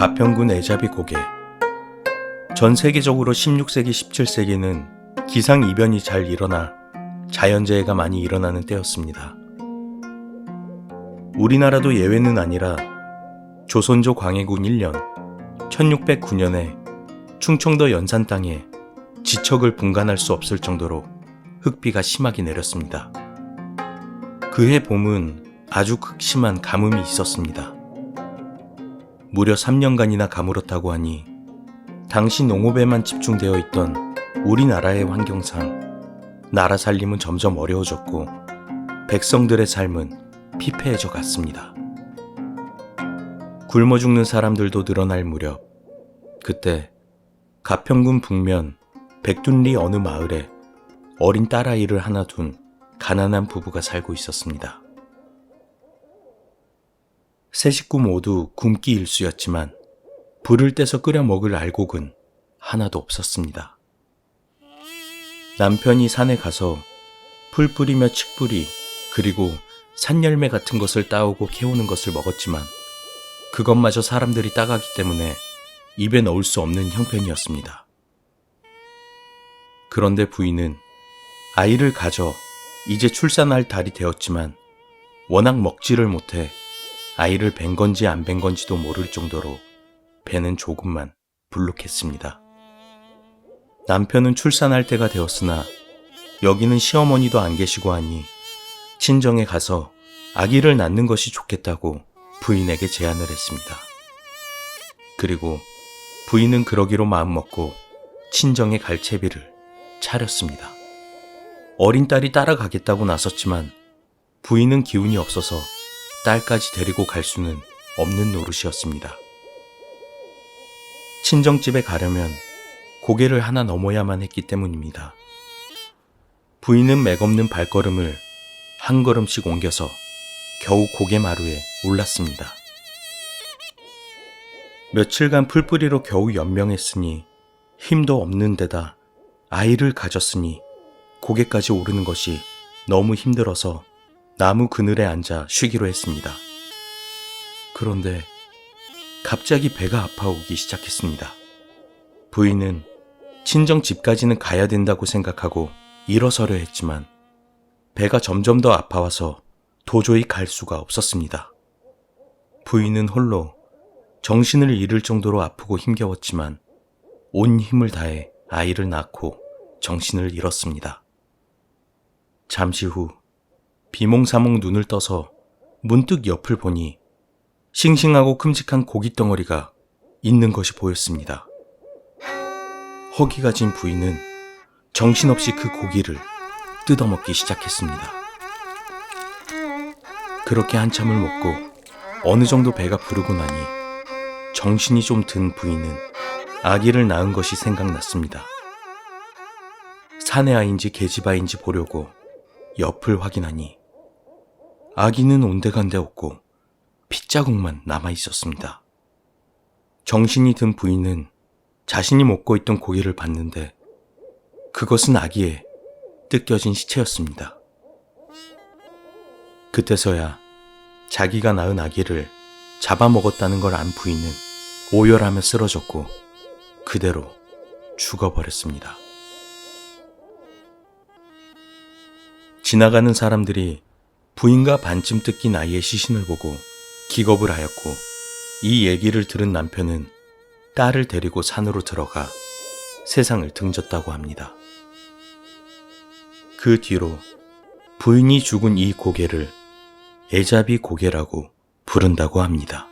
가평군 애잡이 고개. 전 세계적으로 16세기, 17세기는 기상이변이 잘 일어나 자연재해가 많이 일어나는 때였습니다. 우리나라도 예외는 아니라 조선조 광해군 1년 1609년에 충청도 연산 땅에 지척을 분간할 수 없을 정도로 흙비가 심하게 내렸습니다. 그해 봄은 아주 극심한 가뭄이 있었습니다. 무려 3년간이나 가물었다고 하니 당시 농업에만 집중되어 있던 우리나라의 환경상 나라 살림은 점점 어려워졌고 백성들의 삶은 피폐해져 갔습니다. 굶어 죽는 사람들도 늘어날 무렵, 그때 가평군 북면 백둔리 어느 마을에 어린 딸아이를 하나 둔 가난한 부부가 살고 있었습니다. 세 식구 모두 굶기 일쑤였지만 불을 떼서 끓여 먹을 알곡은 하나도 없었습니다. 남편이 산에 가서 풀 뿌리며 칡뿌리 그리고 산열매 같은 것을 따오고 캐오는 것을 먹었지만 그것마저 사람들이 따가기 때문에 입에 넣을 수 없는 형편이었습니다. 그런데 부인은 아이를 가져 이제 출산할 달이 되었지만 워낙 먹지를 못해 아이를 뵌 건지 안 뵌 건지도 모를 정도로 배는 조금만 불룩했습니다. 남편은 출산할 때가 되었으나 여기는 시어머니도 안 계시고 하니 친정에 가서 아기를 낳는 것이 좋겠다고 부인에게 제안을 했습니다. 그리고 부인은 그러기로 마음먹고 친정에 갈 채비를 차렸습니다. 어린 딸이 따라가겠다고 나섰지만 부인은 기운이 없어서 딸까지 데리고 갈 수는 없는 노릇이었습니다. 친정집에 가려면 고개를 하나 넘어야만 했기 때문입니다. 부인은 맥없는 발걸음을 한 걸음씩 옮겨서 겨우 고개마루에 올랐습니다. 며칠간 풀뿌리로 겨우 연명했으니 힘도 없는 데다 아이를 가졌으니 고개까지 오르는 것이 너무 힘들어서 나무 그늘에 앉아 쉬기로 했습니다. 그런데 갑자기 배가 아파오기 시작했습니다. 부인은 친정 집까지는 가야 된다고 생각하고 일어서려 했지만 배가 점점 더 아파와서 도저히 갈 수가 없었습니다. 부인은 홀로 정신을 잃을 정도로 아프고 힘겨웠지만 온 힘을 다해 아이를 낳고 정신을 잃었습니다. 잠시 후 비몽사몽 눈을 떠서 문득 옆을 보니 싱싱하고 큼직한 고깃덩어리가 있는 것이 보였습니다. 허기가 진 부인은 정신없이 그 고기를 뜯어먹기 시작했습니다. 그렇게 한참을 먹고 어느 정도 배가 부르고 나니 정신이 좀 든 부인은 아기를 낳은 것이 생각났습니다. 사내 아이인지 계집아이인지 보려고 옆을 확인하니 아기는 온데간데 없고 핏자국만 남아있었습니다. 정신이 든 부인은 자신이 먹고 있던 고기를 봤는데 그것은 아기의 뜯겨진 시체였습니다. 그때서야 자기가 낳은 아기를 잡아먹었다는 걸 안 부인은 오열하며 쓰러졌고 그대로 죽어버렸습니다. 지나가는 사람들이 부인과 반쯤 뜯긴 아이의 시신을 보고 기겁을 하였고 이 얘기를 들은 남편은 딸을 데리고 산으로 들어가 세상을 등졌다고 합니다. 그 뒤로 부인이 죽은 이 고개를 애잡이 고개라고 부른다고 합니다.